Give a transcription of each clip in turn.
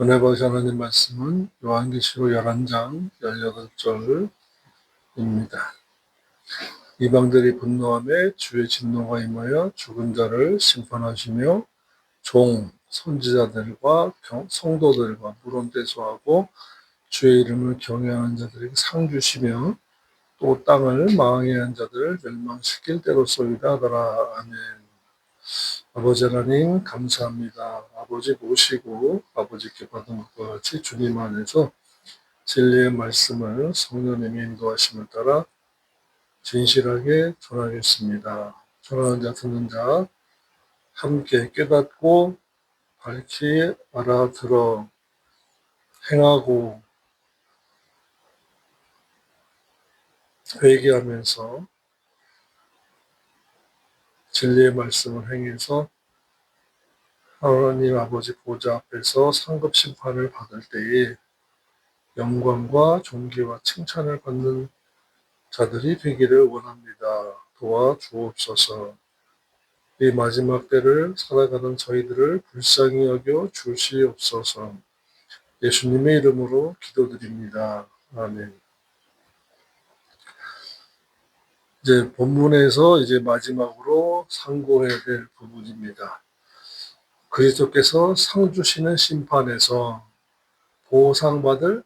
은혜 받으신 하나님 말씀은 요한계시록 11장 18절입니다. 이방들이 분노하며 주의 진노가 임하여 죽은 자를 심판하시며 선지자들과 성도들과 물론대소하고 주의 이름을 경외하는 자들에게 상 주시며 또 땅을 망하게 자들을 멸망시킬 때로소이다 하더라. 아멘. 아버지 하나님 감사합니다. 아버지 모시고 아버지께 받은 것과 같이 주님 안에서 진리의 말씀을 성령님의 인도하심을 따라 진실하게 전하겠습니다. 전하는 자 듣는 자 함께 깨닫고 밝히 알아들어 행하고 회개하면서 진리의 말씀을 행해서 하나님 아버지 보좌 앞에서 상급 심판을 받을 때에 영광과 존귀와 칭찬을 받는 자들이 되기를 원합니다. 도와주옵소서. 이 마지막 때를 살아가는 저희들을 불쌍히 여겨 주시옵소서. 예수님의 이름으로 기도드립니다. 아멘. 이제 본문에서 이제 마지막으로 상고해야 될 부분입니다. 그리스도께서 상 주시는 심판에서 보상받을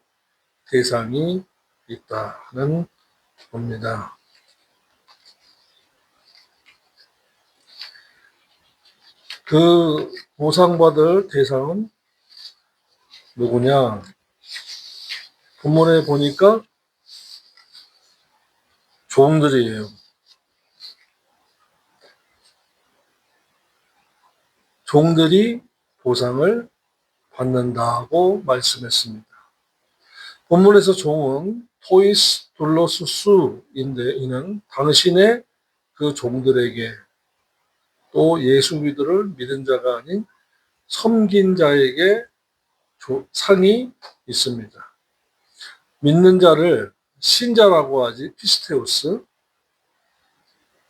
대상이 있다는 겁니다. 그 보상받을 대상은 누구냐? 본문에 보니까 종들이에요. 종들이 보상을 받는다고 말씀했습니다. 본문에서 종은 토이스 둘로수스인데 이는 당신의 그 종들에게 또 예수 믿음을 믿은 자가 아닌 섬긴 자에게 상이 있습니다. 믿는 자를 신자라고 하지 피스테우스,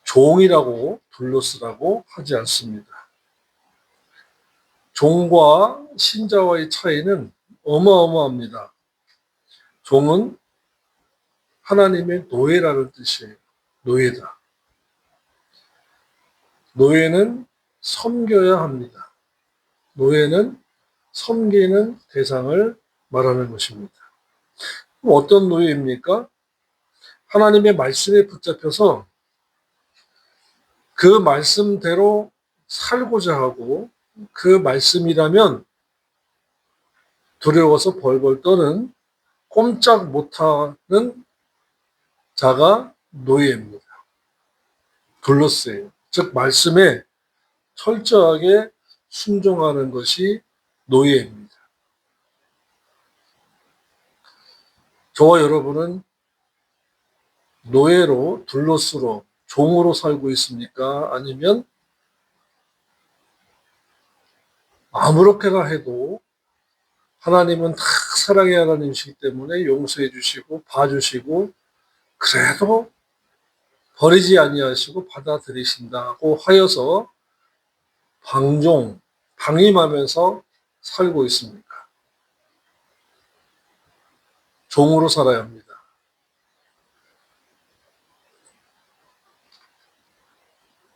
종이라고 둘로스라고 하지 않습니다. 종과 신자와의 차이는 어마어마합니다. 종은 하나님의 노예라는 뜻이에요. 노예다. 노예는 섬겨야 합니다. 노예는 섬기는 대상을 말하는 것입니다. 어떤 노예입니까? 하나님의 말씀에 붙잡혀서 그 말씀대로 살고자 하고 그 말씀이라면 두려워서 벌벌 떠는 꼼짝 못하는 자가 노예입니다. 둘러스예요. 즉 말씀에 철저하게 순종하는 것이 노예입니다. 저와 여러분은 노예로 둘러스로 종으로 살고 있습니까? 아니면 아무렇게나 해도 하나님은 다 사랑의 하나님이시기 때문에 용서해 주시고 봐주시고 그래도 버리지 아니하시고 받아들이신다고 하여서 방임하면서 살고 있습니까? 종으로 살아야 합니다.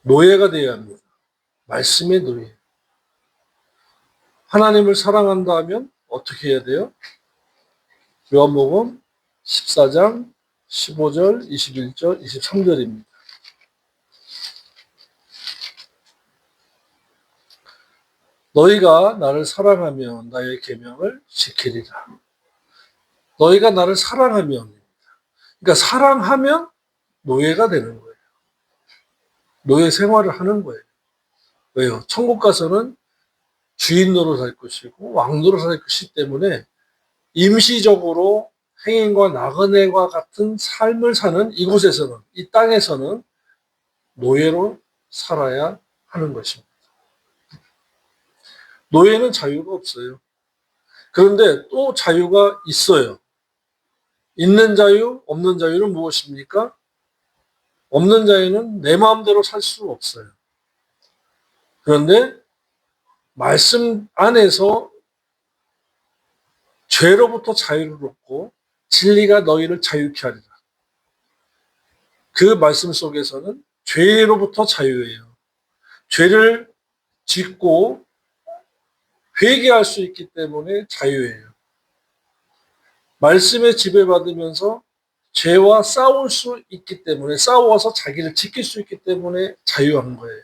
노예가 되어야 합니다. 말씀의 노예. 하나님을 사랑한다 하면 어떻게 해야 돼요? 요한복음 14장 15절, 21절, 23절입니다. 너희가 나를 사랑하면 나의 계명을 지키리라. 너희가 나를 사랑하면, 그러니까 사랑하면 노예가 되는 거예요. 노예 생활을 하는 거예요. 왜요? 천국 가서는 주인 노릇할 것이고 왕 노릇할 것이기 때문에 임시적으로 행인과 나그네와 같은 삶을 사는 이곳에서는, 이 땅에서는 노예로 살아야 하는 것입니다. 노예는 자유가 없어요. 그런데 또 자유가 있어요. 있는 자유, 없는 자유는 무엇입니까? 없는 자유는 내 마음대로 살 수 없어요. 그런데 말씀 안에서 죄로부터 자유를 얻고 진리가 너희를 자유케 하리라. 그 말씀 속에서는 죄로부터 자유예요. 죄를 짓고 회개할 수 있기 때문에 자유예요. 말씀에 지배받으면서 죄와 싸울 수 있기 때문에, 싸워서 자기를 지킬 수 있기 때문에 자유한 거예요.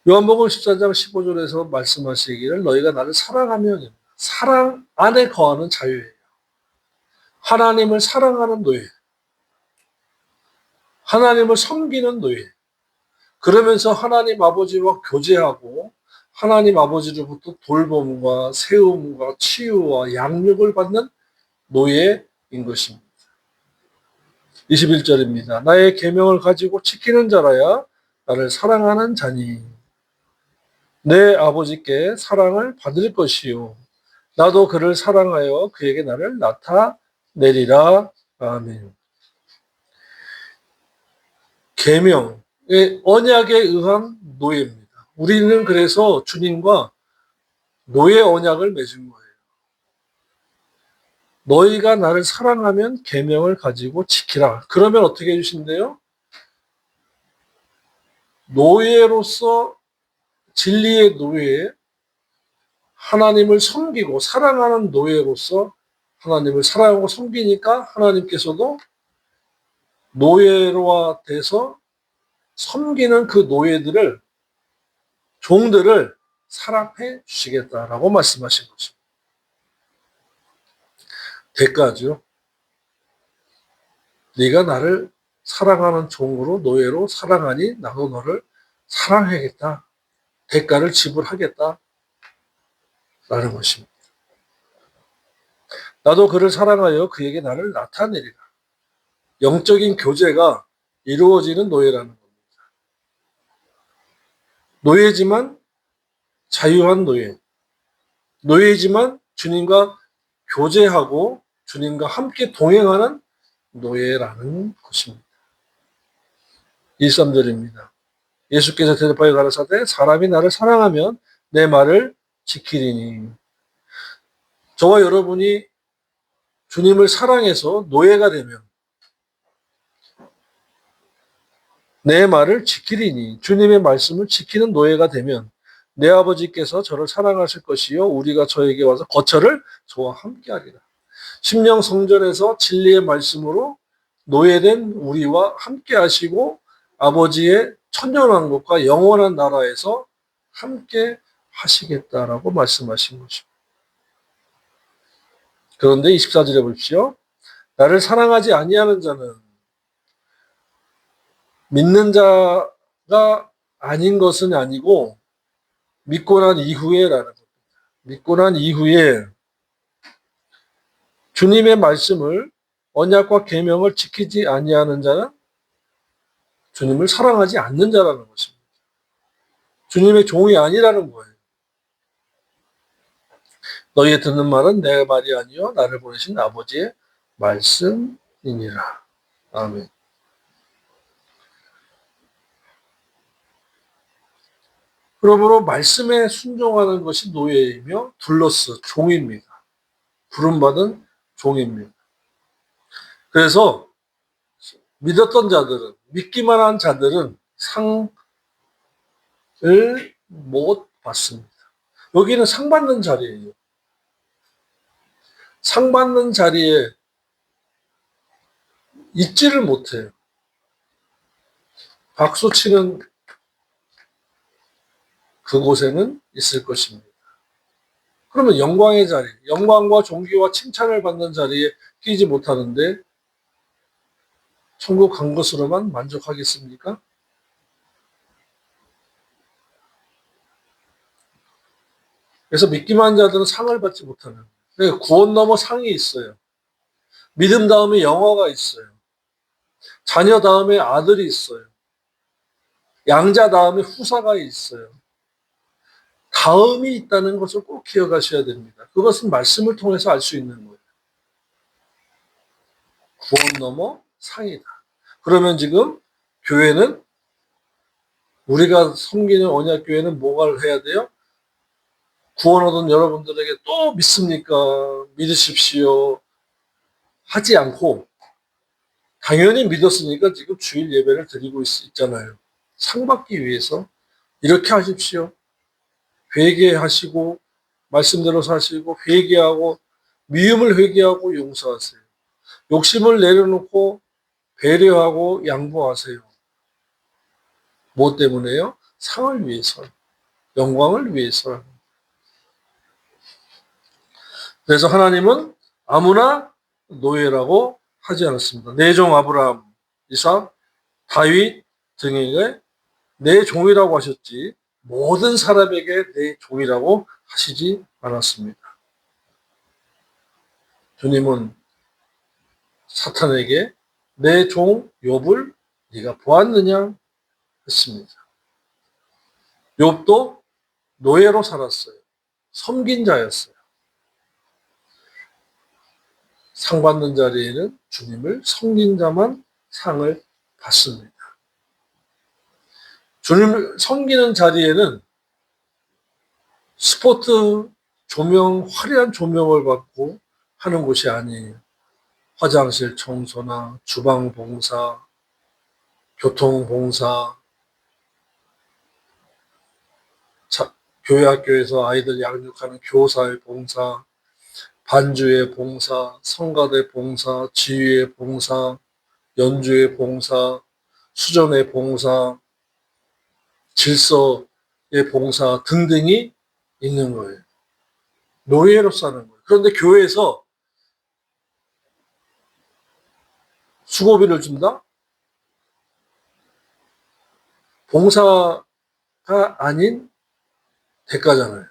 요한복음 14장 15절에서 말씀하시기를 너희가 나를 사랑하면, 사랑 안에 거하는 자유예요. 하나님을 사랑하는 노예, 하나님을 섬기는 노예, 그러면서 하나님 아버지와 교제하고 하나님 아버지로부터 돌봄과 세움과 치유와 양육을 받는 노예인 것입니다. 21절입니다. 나의 계명을 가지고 지키는 자라야 나를 사랑하는 자니 내 아버지께 사랑을 받을 것이요 나도 그를 사랑하여 그에게 나를 나타내리라. 아멘. 계명의 언약에 의한 노예입니다. 우리는 그래서 주님과 노예 언약을 맺은 거예요. 너희가 나를 사랑하면 계명을 가지고 지키라. 그러면 어떻게 해주신대요? 노예로서 진리의 노예, 하나님을 섬기고 사랑하는 노예로서 하나님을 사랑하고 섬기니까 하나님께서도 노예로와 돼서 섬기는 그 노예들을, 종들을 사랑해 주시겠다라고 말씀하신 거죠. 대가죠. 네가 나를 사랑하는 종으로, 노예로 사랑하니 나도 너를 사랑하겠다. 대가를 지불하겠다. 라는 것입니다. 나도 그를 사랑하여 그에게 나를 나타내리라. 영적인 교제가 이루어지는 노예라는 겁니다. 노예지만 자유한 노예. 노예지만 주님과 교제하고 주님과 함께 동행하는 노예라는 것입니다. 23절입니다. 예수께서 대답하여 가라사대 사람이 나를 사랑하면 내 말을 지키리니. 저와 여러분이 주님을 사랑해서 노예가 되면 내 말을 지키리니, 주님의 말씀을 지키는 노예가 되면 내 아버지께서 저를 사랑하실 것이요 우리가 저에게 와서 거처를 저와 함께하리라. 심령 성전에서 진리의 말씀으로 노예된 우리와 함께하시고 아버지의 천년왕국과 영원한 나라에서 함께 하시겠다라고 말씀하신 것입니다. 그런데 24절에 보십시오. 나를 사랑하지 아니하는 자는 믿는 자가 아닌 것은 아니고 믿고 난 이후에라는 겁니다. 믿고 난 이후에 주님의 말씀을, 언약과 계명을 지키지 아니하는 자는 주님을 사랑하지 않는 자라는 것입니다. 주님의 종이 아니라는 거예요. 너희의 듣는 말은 내 말이 아니요 나를 보내신 아버지의 말씀이니라. 아멘. 그러므로 말씀에 순종하는 것이 노예이며 둘러스 종입니다. 부름받은 종입니다. 그래서 믿었던 자들은, 믿기만 한 자들은 상을 못 받습니다. 여기는 상 받는 자리예요. 상 받는 자리에 있지를 못해요. 박수 치는 그곳에는 있을 것입니다. 그러면 영광의 자리, 영광과 존귀와 칭찬을 받는 자리에 끼지 못하는데 천국 간 것으로만 만족하겠습니까? 그래서 믿기만 한 자들은 상을 받지 못하는. 구원 넘어 상이 있어요. 믿음 다음에 영화가 있어요. 자녀 다음에 아들이 있어요. 양자 다음에 후사가 있어요. 다음이 있다는 것을 꼭 기억하셔야 됩니다. 그것은 말씀을 통해서 알 수 있는 거예요. 구원 넘어 상이다. 그러면 지금 교회는 우리가 섬기는 언약교회는 뭐가 해야 돼요? 구원 얻은 여러분들에게 또 믿습니까? 믿으십시오. 하지 않고 당연히 믿었으니까 지금 주일 예배를 드리고 있잖아요. 상 받기 위해서 이렇게 하십시오. 회개하시고 말씀대로 사시고 회개하고 미움을 회개하고 용서하세요. 욕심을 내려놓고 배려하고 양보하세요. 뭐 때문에요? 상을 위해서, 영광을 위해서. 그래서 하나님은 아무나 노예라고 하지 않았습니다. 내 종 아브라함, 이삭, 다윗 등에게 내 종이라고 하셨지 모든 사람에게 내 종이라고 하시지 않았습니다. 주님은 사탄에게 내 종 욥을 네가 보았느냐 했습니다. 욥도 노예로 살았어요. 섬긴 자였어요. 상 받는 자리에는 주님을 섬긴 자만 상을 받습니다. 주님을 섬기는 자리에는 스포트 조명, 화려한 조명을 받고 하는 곳이 아니에요. 화장실 청소나 주방 봉사, 교통 봉사, 교회 학교에서 아이들 양육하는 교사의 봉사, 반주의 봉사, 성가대 봉사, 지휘의 봉사, 연주의 봉사, 수전의 봉사, 질서의 봉사 등등이 있는 거예요. 노예로서 하는 거예요. 그런데 교회에서 수고비를 준다? 봉사가 아닌 대가잖아요.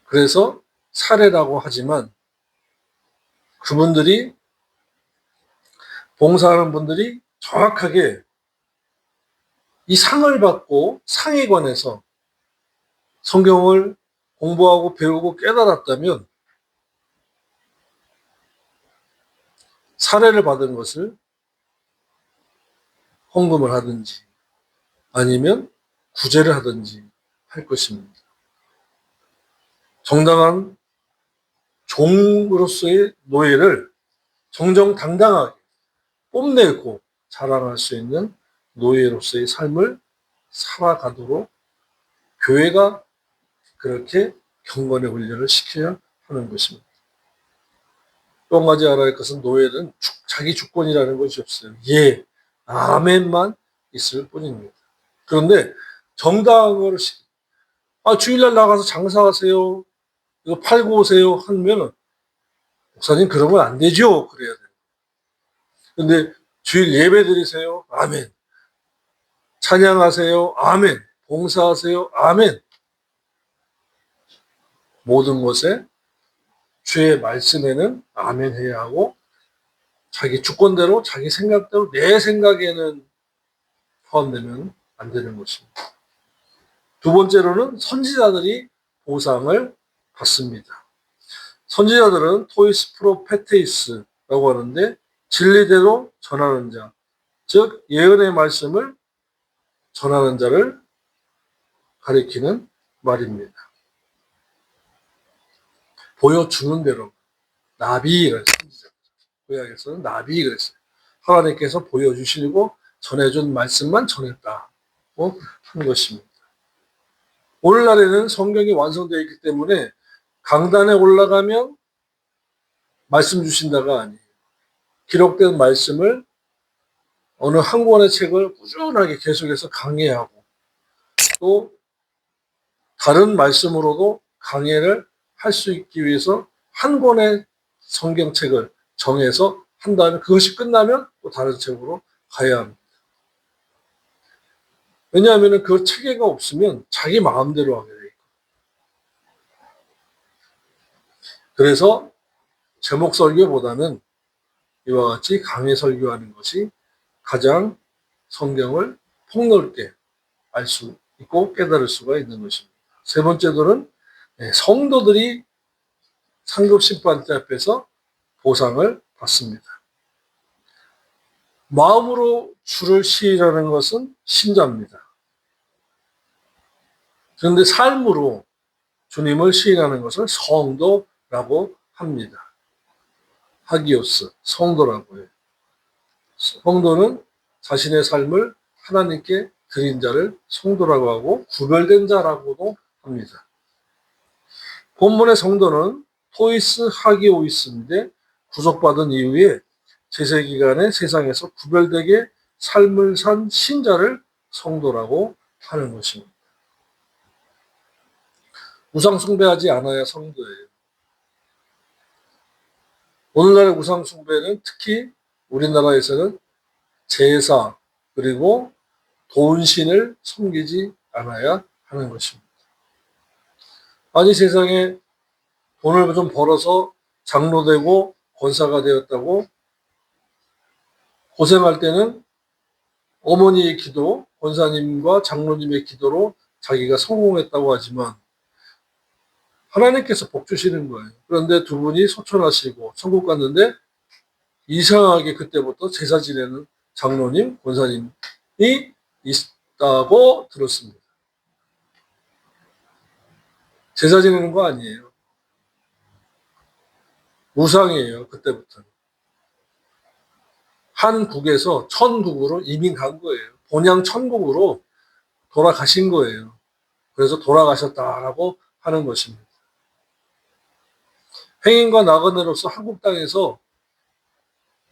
그래서 사례라고 하지만 그분들이 봉사하는 분들이 정확하게 이 상을 받고 상에 관해서 성경을 공부하고 배우고 깨달았다면 사례를 받은 것을 헌금을 하든지 아니면 구제를 하든지 할 것입니다. 정당한 종으로서의 노예를 정정당당하게 뽐내고 자랑할 수 있는 노예로서의 삶을 살아가도록 교회가 그렇게 경건의 훈련을 시켜야 하는 것입니다. 또 한 가지 알아야 할 것은 노예는 자기 주권이라는 것이 없어요. 예, 아멘만 있을 뿐입니다. 그런데 정당으로 주일날 나가서 장사하세요. 이거 팔고 오세요 하면 목사님 그러면 안 되죠. 그래야 돼요. 근데 주일 예배 드리세요. 아멘. 찬양하세요. 아멘. 봉사하세요. 아멘. 모든 것에 주의 말씀에는 아멘 해야 하고 자기 주권대로 자기 생각대로 내 생각에는 포함되면 안 되는 것입니다. 두 번째로는 선지자들이 보상을 받습니다. 선지자들은 토이스 프로페테이스라고 하는데 진리대로 전하는 자, 즉 예언의 말씀을 전하는 자를 가리키는 말입니다. 보여주는 대로 나비가 선지자. 구약에서는 나비 그랬어요. 하나님께서 보여주시고 전해준 말씀만 전했다고 한 것입니다. 오늘날에는 성경이 완성되어 있기 때문에 강단에 올라가면 말씀 주신다가 아니에요. 기록된 말씀을 어느 한 권의 책을 꾸준하게 계속해서 강해하고 또 다른 말씀으로도 강해를 할 수 있기 위해서 한 권의 성경책을 정해서 한 다음에 그것이 끝나면 또 다른 책으로 가야 합니다. 왜냐하면 그 체계가 없으면 자기 마음대로 하게 돼요. 그래서 제목 설교보다는 이와 같이 강해 설교하는 것이 가장 성경을 폭넓게 알 수 있고 깨달을 수가 있는 것입니다. 세 번째로는 성도들이 상급 심판대 앞에서 보상을 받습니다. 마음으로 주를 시인하는 것은 신자입니다. 그런데 삶으로 주님을 시인하는 것을 성도라고 합니다. 하기오스, 성도라고 해요. 성도는 자신의 삶을 하나님께 드린 자를 성도라고 하고 구별된 자라고도 합니다. 본문의 성도는 토이스 하기오이스인데 구속받은 이후에 제세기간에 세상에서 구별되게 삶을 산 신자를 성도라고 하는 것입니다. 우상 숭배하지 않아야 성도예요. 오늘날의 우상 숭배는 특히 우리나라에서는 제사 그리고 돈신을 섬기지 않아야 하는 것입니다. 아니 세상에 돈을 좀 벌어서 장로되고 권사가 되었다고 고생할 때는 어머니의 기도, 권사님과 장로님의 기도로 자기가 성공했다고 하지만 하나님께서 복 주시는 거예요. 그런데 두 분이 소천하시고 천국 갔는데 이상하게 그때부터 제사 지내는 장로님, 권사님이 있다고 들었습니다. 제사 지내는 거 아니에요. 우상이에요. 그때부터. 한국에서 천국으로 이민 간 거예요. 본향 천국으로 돌아가신 거예요. 그래서 돌아가셨다라고 하는 것입니다. 행인과 나그네로서 한국 땅에서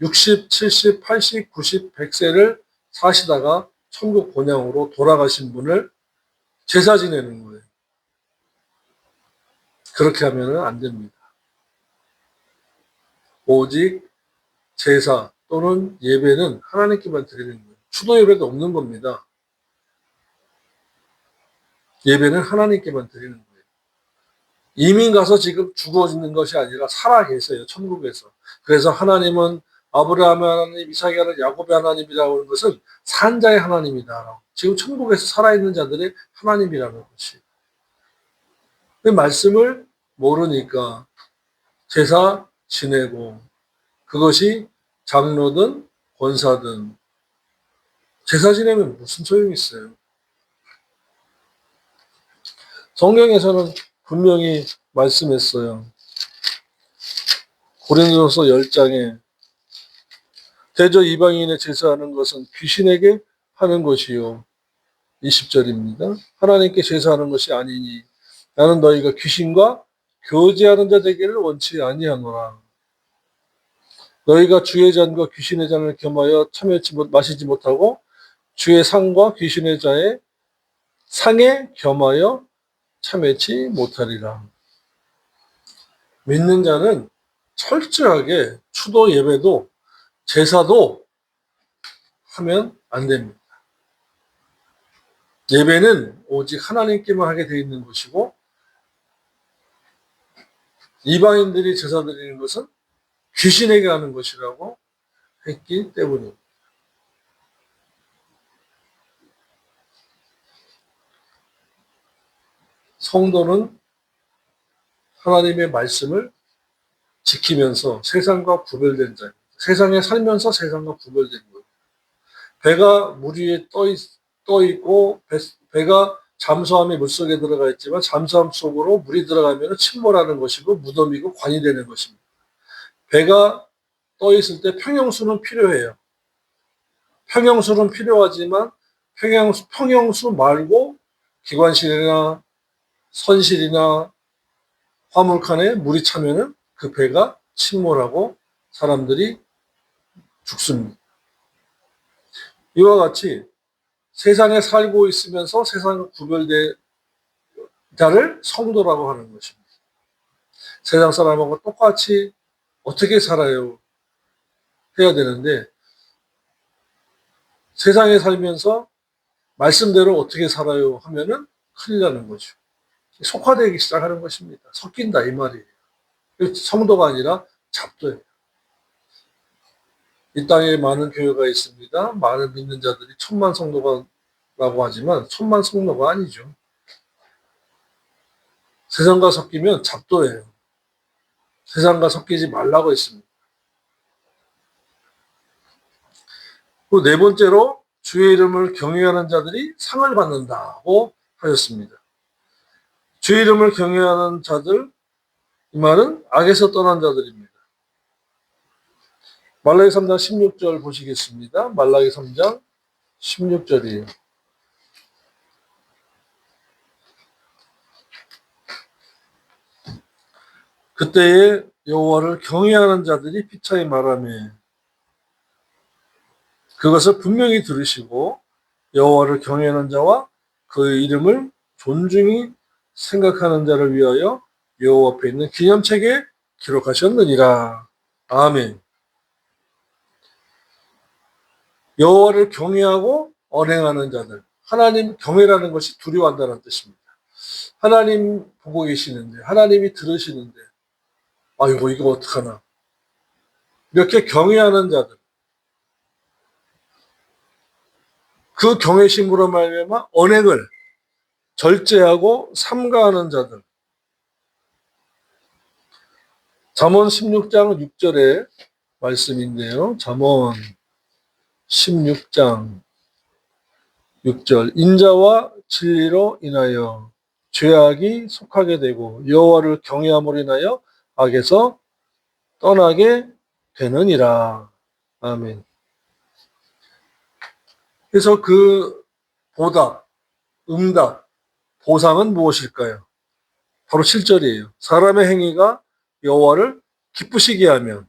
60, 70, 80, 90, 100세를 사시다가 천국 본향으로 돌아가신 분을 제사 지내는 거예요. 그렇게 하면 안 됩니다. 오직 제사 또는 예배는 하나님께만 드리는 거예요. 추도 예배도 없는 겁니다. 예배는 하나님께만 드리는 거예요. 이민 가서 지금 죽어지는 것이 아니라 살아 계세요. 천국에서. 그래서 하나님은 아브라함의 하나님, 이삭의 하나님, 야곱의 하나님이라고 하는 것은 산자의 하나님이다. 지금 천국에서 살아있는 자들의 하나님이라는 것이. 그 말씀을 모르니까 제사 지내고 그것이 장로든 권사든 제사 지내면 무슨 소용이 있어요. 성경에서는 분명히 말씀했어요. 고린도서 10장에 대저 이방인의 제사하는 것은 귀신에게 하는 것이요. 20절입니다. 하나님께 제사하는 것이 아니니 나는 너희가 귀신과 교제하는 자 되기를 원치 아니하노라. 너희가 주의 잔과 귀신의 잔을 겸하여 마시지 못하고 주의 상과 귀신의 자의 상에 겸하여 참여치 못하리라. 믿는 자는 철저하게 추도 예배도 제사도 하면 안 됩니다. 예배는 오직 하나님께만 하게 되어 있는 것이고 이방인들이 제사 드리는 것은 귀신에게 하는 것이라고 했기 때문입니다. 성도는 하나님의 말씀을 지키면서 세상과 구별된 자입니다. 세상에 살면서 세상과 구별된 거예요. 배가 물 위에 떠 있고 배가 잠수함이 물속에 들어가 있지만 잠수함 속으로 물이 들어가면 침몰하는 것이고 무덤이고 관이 되는 것입니다. 배가 떠 있을 때 평형수는 필요해요. 평형수는 필요하지만 평형수 말고 기관실이나 선실이나 화물칸에 물이 차면은 그 배가 침몰하고 사람들이 죽습니다. 이와 같이 세상에 살고 있으면서 세상과 구별된 자를 성도라고 하는 것입니다. 세상 사람하고 똑같이 어떻게 살아요? 해야 되는데 세상에 살면서 말씀대로 어떻게 살아요? 하면은 큰일 나는 거죠. 속화되기 시작하는 것입니다. 섞인다 이 말이에요. 성도가 아니라 잡도예요. 이 땅에 많은 교회가 있습니다. 많은 믿는 자들이 천만 성도라고 하지만 천만 성도가 아니죠. 세상과 섞이면 잡도예요. 세상과 섞이지 말라고 했습니다. 그 네 번째로 주의 이름을 경외하는 자들이 상을 받는다고 하셨습니다. 주의 이름을 경외하는 자들, 이 말은 악에서 떠난 자들입니다. 말라기 3장 16절 보시겠습니다. 말라기 3장 16절이에요. 그때에 여호와를 경외하는 자들이 피차에 말하며 그것을 분명히 들으시고 여호와를 경외하는 자와 그의 이름을 존중히 생각하는 자를 위하여 여호와 앞에 있는 기념책에 기록하셨느니라. 아멘. 여호와를 경외하고 언행하는 자들. 하나님 경외라는 것이 두려워한다는 뜻입니다. 하나님 보고 계시는데, 하나님이 들으시는데, 아이고 이거 어떡하나. 이렇게 경외하는 자들. 그 경외심으로 말미암아 언행을 절제하고 삼가하는 자들. 잠언 16장 6절의 말씀인데요. 잠언 16장 6절. 인자와 진리로 인하여 죄악이 속하게 되고 여호와를 경외함으로 인하여 악에서 떠나게 되느니라. 아멘. 그래서 그 보답, 응답, 보상은 무엇일까요? 바로 7절이에요. 사람의 행위가 여호와를 기쁘시게 하면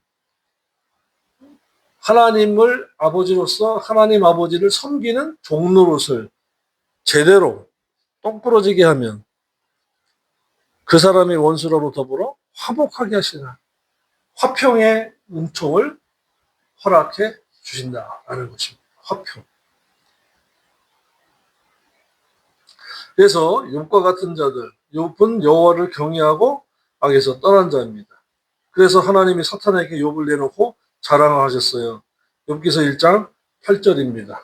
하나님을 아버지로서 하나님 아버지를 섬기는 종노릇을 제대로 똑부러지게 하면 그 사람의 원수로 더불어 화목하게 하시나 화평의 은총을 허락해 주신다라는 것입니다. 화평. 그래서 욥과 같은 자들, 욥은 여호와를 경외하고 악에서 떠난 자입니다. 그래서 하나님이 사탄에게 욥을 내놓고 자랑하셨어요. 욥기서 1장 8절입니다.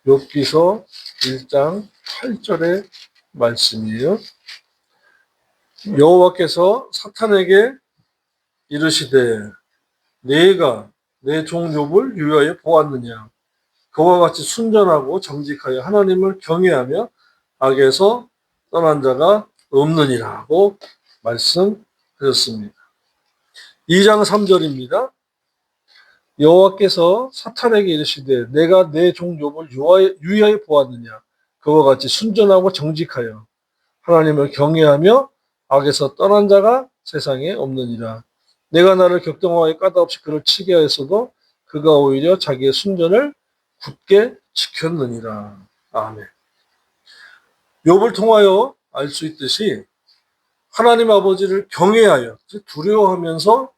욥기서 1장 8절의 말씀이에요. 여호와께서 사탄에게 이르시되 내가 내 종 욥을 유하여 보았느냐. 그와 같이 순전하고 정직하여 하나님을 경외하며 악에서 떠난 자가 없느니라고 말씀하셨습니다. 2장 3절입니다. 여호와께서 사탄에게 이르시되 내가 내 종 욥을 유하여 보았느냐. 그와 같이 순전하고 정직하여 하나님을 경외하며 악에서 떠난 자가 세상에 없느니라. 내가 나를 격동하여 까닭없이 그를 치게 하였어도 그가 오히려 자기의 순전을 굳게 지켰느니라. 아멘. 욥을 통하여 알 수 있듯이 하나님 아버지를 경외하여 두려워하면서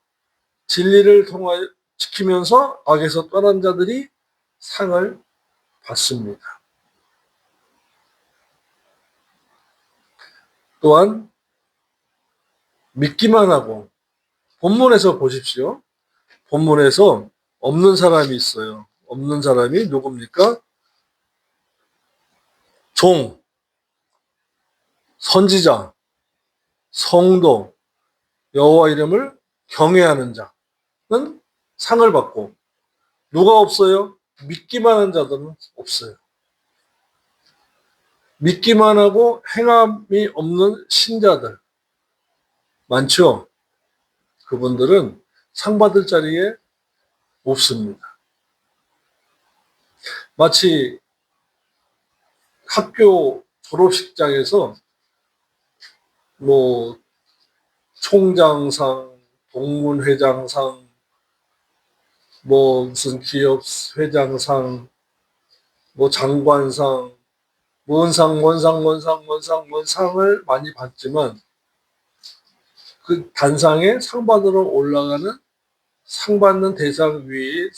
진리를 통하여 지키면서 악에서 떠난 자들이 상을 받습니다. 또한 믿기만 하고 본문에서 보십시오. 본문에서 없는 사람이 있어요. 없는 사람이 누굽니까? 종, 선지자, 성도, 여호와 이름을 경외하는 자는 상을 받고 누가 없어요? 믿기만 한 자들은 없어요. 믿기만 하고 행함이 없는 신자들 많죠? 그분들은 상 받을 자리에 없습니다. 마치 학교 졸업식장에서 뭐 총장상, 동문회장상, 뭐 무슨 기업 회장상, 뭐 장관상, 뭔 상을 많이 받지만 그 단상에 상 받으러 올라가는 상 받는 대상 위에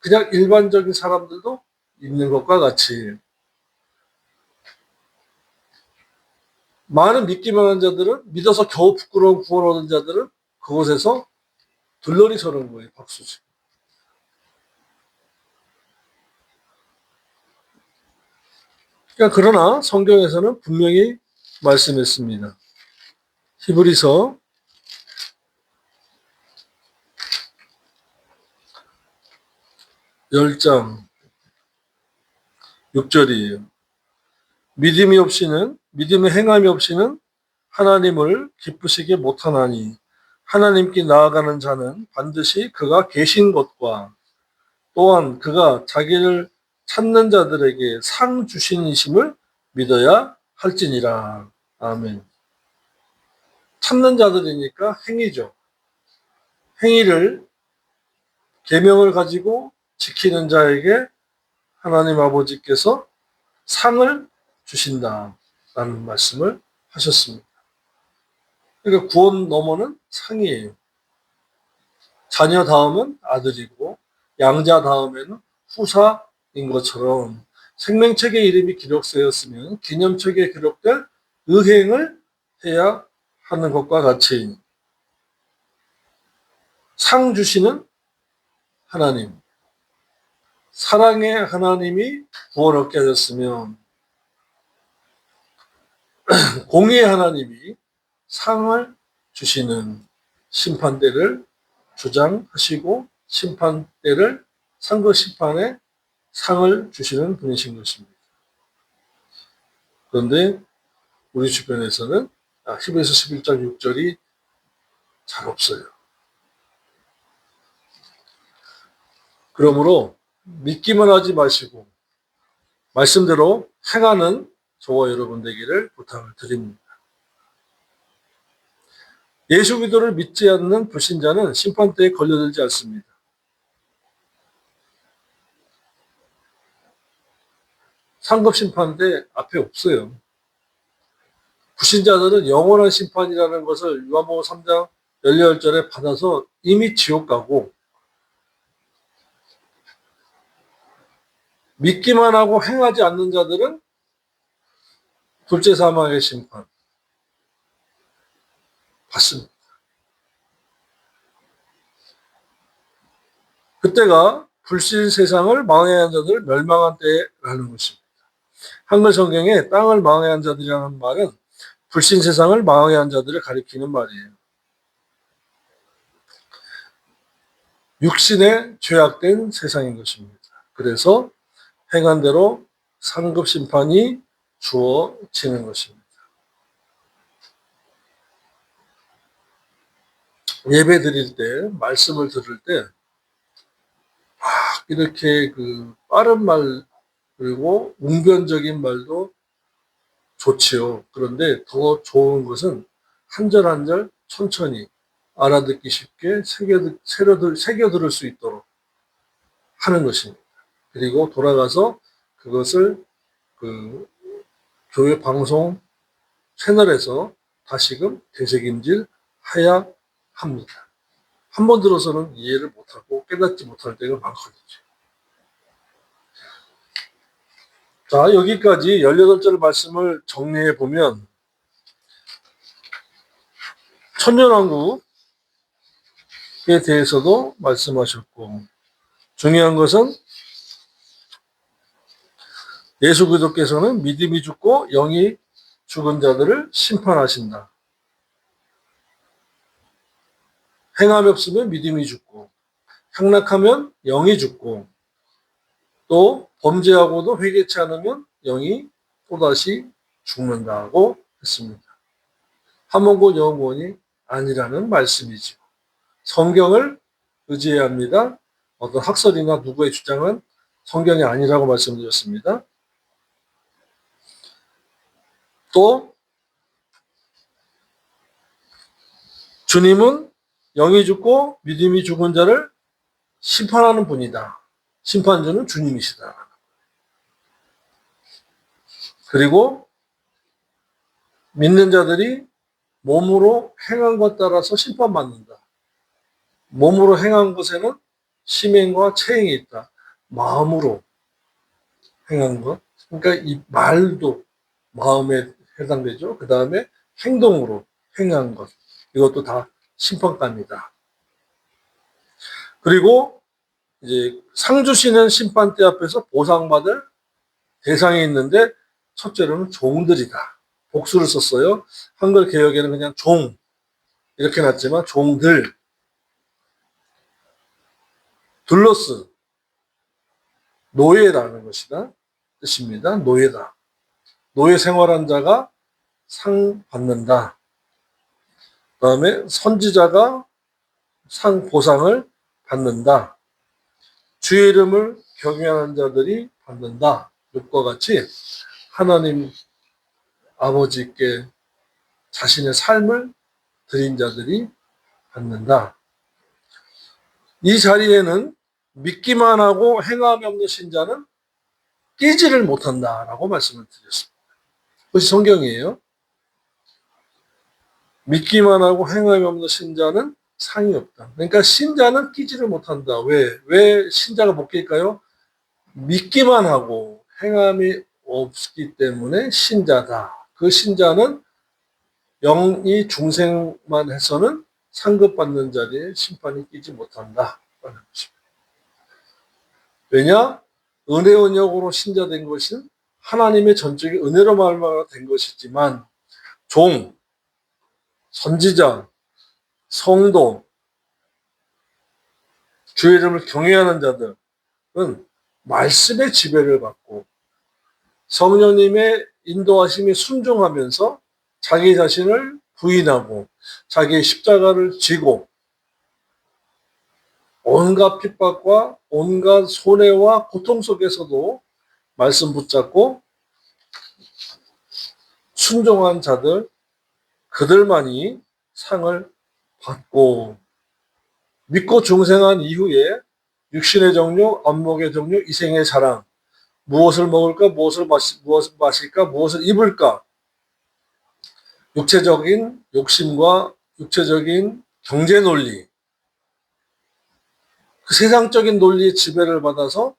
그냥 일반적인 사람들도 있는 것과 같이 많은 믿기만 한 자들은 믿어서 겨우 부끄러운 구원 얻은 자들은 그곳에서 들러리 서는 거예요. 박수치. 그러니까 그러나 성경에서는 분명히 말씀했습니다. 히브리서 10장 6절이에요. 믿음의 행함이 없이는 하나님을 기쁘시게 못하나니 하나님께 나아가는 자는 반드시 그가 계신 것과 또한 그가 자기를 찾는 자들에게 상 주신이심을 믿어야 할지니라. 아멘. 찾는 자들이니까 행위죠. 행위를 계명을 가지고 지키는 자에게 하나님 아버지께서 상을 주신다라는 말씀을 하셨습니다. 그러니까 구원 너머는 상이에요. 자녀 다음은 아들이고 양자 다음에는 후사인 것처럼 생명책의 이름이 기록되었으면 기념책에 기록될 의행을 해야 하는 것과 같이 상 주시는 하나님, 사랑의 하나님이 구원 얻게 하셨으면 공의의 하나님이 상을 주시는 심판대를 주장하시고 심판대를 상급 심판에 상을 주시는 분이신 것입니다. 그런데 우리 주변에서는 히브리서 11장 6절이 잘 없어요. 그러므로 믿기만 하지 마시고 말씀대로 행하는 저와 여러분 되기를 부탁을 드립니다. 예수 그리스도를 믿지 않는 불신자는 심판대에 걸려들지 않습니다. 상급 심판대 앞에 없어요. 불신자들은 영원한 심판이라는 것을 요한복음 3장 18절에 받아서 이미 지옥 가고 믿기만 하고 행하지 않는 자들은 둘째 사망의 심판 받습니다. 그때가 불신 세상을 망해한 자들 멸망한 때라는 것입니다. 한글 성경에 땅을 망해한 자들이라는 말은 불신 세상을 망해한 자들을 가리키는 말이에요. 육신에 죄악된 세상인 것입니다. 그래서 행한 대로 상급 심판이 주어지는 것입니다. 예배 드릴 때, 말씀을 들을 때, 이렇게 빠른 말, 그리고 웅변적인 말도 좋지요. 그런데 더 좋은 것은 한 절 한 절 천천히 알아듣기 쉽게 새겨 들을 수 있도록 하는 것입니다. 그리고 돌아가서 그것을 교회 방송 채널에서 다시금 되새김질 해야 합니다. 한 번 들어서는 이해를 못하고 깨닫지 못할 때가 많거든요. 자, 여기까지 18절 말씀을 정리해 보면 천년왕국에 대해서도 말씀하셨고 중요한 것은 예수 그리스도께서는 믿음이 죽고 영이 죽은 자들을 심판하신다. 행함이 없으면 믿음이 죽고 향락하면 영이 죽고 또 범죄하고도 회개치 않으면 영이 또다시 죽는다고 했습니다. 하mon고 영원이 아니라는 말씀이죠. 성경을 의지해야 합니다. 어떤 학설이나 누구의 주장은 성경이 아니라고 말씀드렸습니다. 또 주님은 영이 죽고 믿음이 죽은 자를 심판하는 분이다. 심판주는 주님이시다. 그리고 믿는 자들이 몸으로 행한 것 따라서 심판받는다. 몸으로 행한 것에는 심행과 체행이 있다. 마음으로 행한 것. 그러니까 이 말도 마음에 해당되죠. 그 다음에 행동으로 행한 것. 이것도 다 심판감이다. 그리고 이제 상 주시는 심판대 앞에서 보상받을 대상이 있는데 첫째로는 종들이다. 복수를 썼어요. 한글 개역에는 그냥 종 이렇게 놨지만 종들, 둘러스 노예라는 것이다 뜻입니다. 노예다. 노예 생활한 자가 상 받는다. 그 다음에 선지자가 상 보상을 받는다. 주의 이름을 경외하는 자들이 받는다. 욥과 같이 하나님 아버지께 자신의 삶을 드린 자들이 받는다. 이 자리에는 믿기만 하고 행함이 없는 신자는 끼지를 못한다라고 말씀을 드렸습니다. 그것이 성경이에요. 믿기만 하고 행함이 없는 신자는 상이 없다. 그러니까 신자는 끼지를 못한다. 왜 신자가 못 낄까요? 믿기만 하고 행함이 없기 때문에 신자다. 그 신자는 영이 중생만 해서는 상급받는 자리에 심판이 끼지 못한다. 왜냐? 은혜의 영으로 신자된 것은 하나님의 전적인 은혜로 말미암아 된 것이지만 종, 선지자, 성도, 주의 이름을 경외하는 자들은 말씀의 지배를 받고 성령님의 인도하심에 순종하면서 자기 자신을 부인하고 자기의 십자가를 지고 온갖 핍박과 온갖 손해와 고통 속에서도 말씀 붙잡고 순종한 자들, 그들만이 상을 받고 믿고 중생한 이후에 육신의 정욕, 안목의 정욕, 이생의 자랑, 무엇을 먹을까, 무엇을 마실까, 무엇을 입을까, 육체적인 욕심과 육체적인 경제 논리, 그 세상적인 논리의 지배를 받아서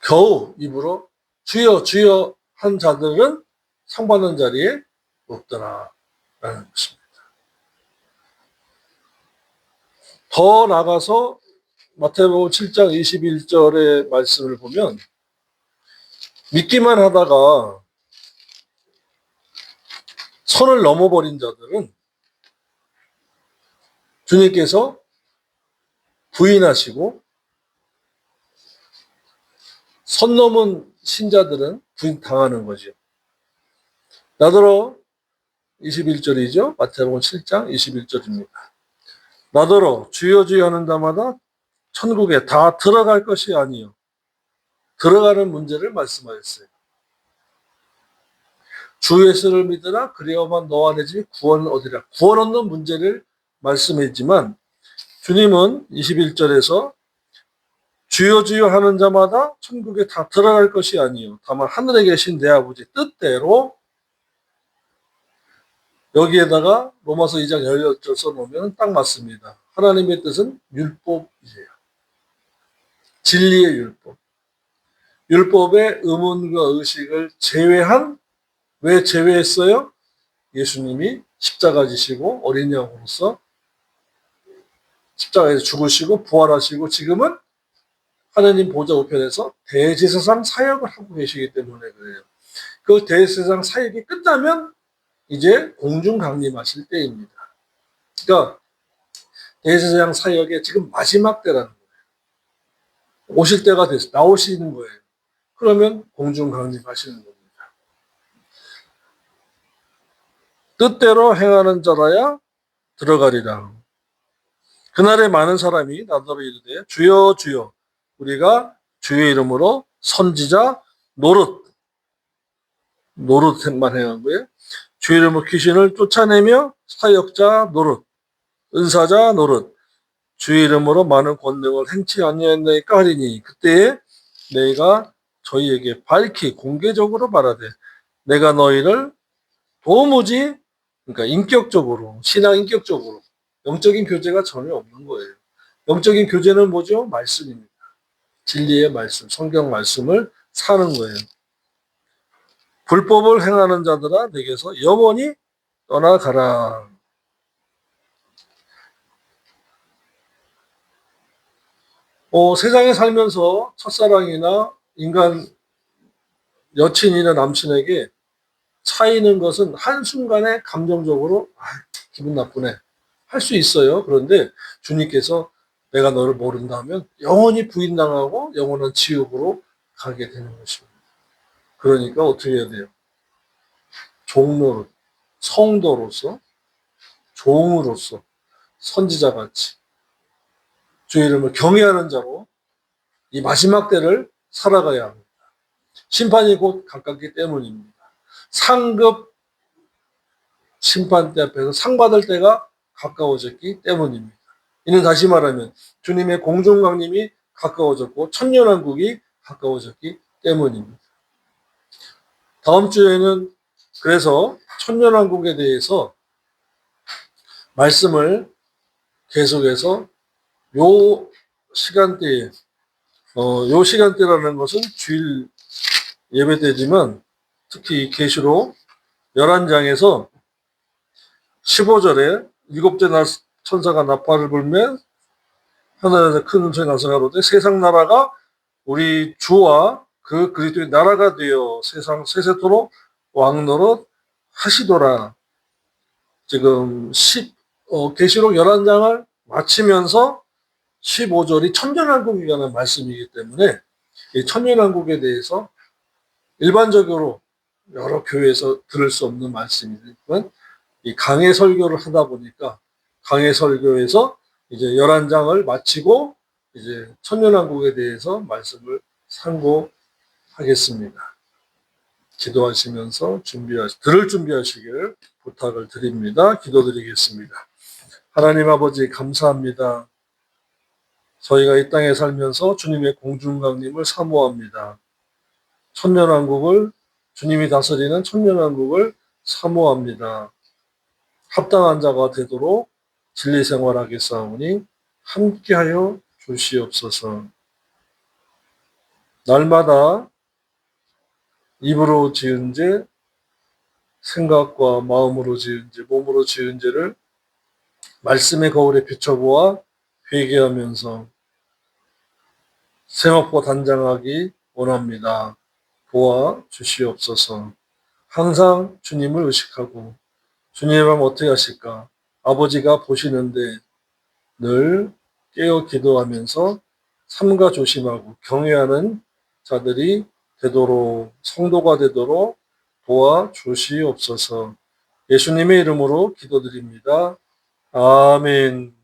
겨우 입으로 주여 주여 한 자들은 상 받는 자리에 없더라라는 것입니다. 더 나가서 마태복음 7장 21절의 말씀을 보면 믿기만 하다가 선을 넘어버린 자들은 주님께서 부인하시고 선 넘은 신자들은 부인당하는 거죠. 나더러 21절이죠. 마태복음 7장 21절입니다. 나더러 주여 주여 하는 자마다 천국에 다 들어갈 것이 아니요. 들어가는 문제를 말씀하셨어요. 주 예수를 믿으라 그리하면 너와 내 집이 구원을 얻으리라. 구원 얻는 문제를 말씀했지만 주님은 21절에서 주여 주여 하는 자마다 천국에 다 들어갈 것이 아니요. 다만 하늘에 계신 내 아버지 뜻대로 여기에다가 로마서 2장 18절 써놓으면 딱 맞습니다. 하나님의 뜻은 율법이에요. 진리의 율법. 율법의 의문과 의식을 제외한, 왜 제외했어요? 예수님이 십자가 지시고 어린 양으로서 십자가에서 죽으시고 부활하시고 지금은 하나님 보좌 우편에서 대제사장 사역을 하고 계시기 때문에 그래요. 그 대제사장 사역이 끝나면 이제 공중 강림하실 때입니다. 그러니까 대제사장 사역의 지금 마지막 때라는 거예요. 오실 때가 됐어. 나오시는 거예요. 그러면 공중 강림하시는 겁니다. 뜻대로 행하는 자라야 들어가리라. 그날에 많은 사람이 나더러 이르되 주여 주여 우리가 주의 이름으로 선지자 노릇만 행한 거예요. 주의 이름으로 귀신을 쫓아내며 사역자 노릇, 은사자 노릇, 주의 이름으로 많은 권능을 행치 아니하였나이까 하리니 그때에 내가 저희에게 밝히 공개적으로 말하되 내가 너희를 도무지 그러니까 인격적으로 신앙 인격적으로 영적인 교제가 전혀 없는 거예요. 영적인 교제는 뭐죠? 말씀입니다. 진리의 말씀, 성경 말씀을 사는 거예요. 불법을 행하는 자들아 내게서 영원히 떠나가라. 세상에 살면서 첫사랑이나 인간 여친이나 남친에게 차이는 것은 한순간에 감정적으로 기분 나쁘네 할 수 있어요. 그런데 주님께서 내가 너를 모른다면 영원히 부인당하고 영원한 지옥으로 가게 되는 것입니다. 그러니까 어떻게 해야 돼요? 종로로, 성도로서, 종으로서, 선지자같이 주의 이름을 경외하는 자로 이 마지막 때를 살아가야 합니다. 심판이 곧 가깝기 때문입니다. 상급 심판대 앞에서 상 받을 때가 가까워졌기 때문입니다. 이는 다시 말하면 주님의 공중강림이 가까워졌고 천년왕국이 가까워졌기 때문입니다. 다음 주에는 그래서 천년왕국에 대해서 말씀을 계속해서 요 시간대에 요 시간대라는 것은 주일 예배 때지만 특히 계시록 11장에서 15절에 일곱째 천사가 나팔을 불며 하늘에서 큰 음성이 나서 가로되 세상 나라가 우리 주와 그 그리스도의 나라가 되어 세상 세세토록 왕노릇 하시도라. 지금 계시록 11장을 마치면서 15절이 천년왕국에 관한 말씀이기 때문에 이 천년왕국에 대해서 일반적으로 여러 교회에서 들을 수 없는 말씀이지만 이 강해 설교를 하다 보니까 강해 설교에서 이제 11장을 마치고 이제 천년왕국에 대해서 말씀을 상고하겠습니다. 기도하시면서 들을 준비하시길 부탁을 드립니다. 기도드리겠습니다. 하나님 아버지 감사합니다. 저희가 이 땅에 살면서 주님의 공중강림을 사모합니다. 천년왕국을 주님이 다스리는 천년왕국을 사모합니다. 합당한 자가 되도록 진리 생활하겠사오니 함께하여 주시옵소서. 날마다 입으로 지은 죄, 생각과 마음으로 지은 죄, 몸으로 지은 죄를 말씀의 거울에 비춰보아 회개하면서 세먹고 단장하기 원합니다. 도와 주시옵소서. 항상 주님을 의식하고 주님의 마음 어떻게 하실까? 아버지가 보시는데 늘 깨어 기도하면서 삼가 조심하고 경외하는 자들이 되도록 성도가 되도록 도와 주시옵소서. 예수님의 이름으로 기도드립니다. 아멘.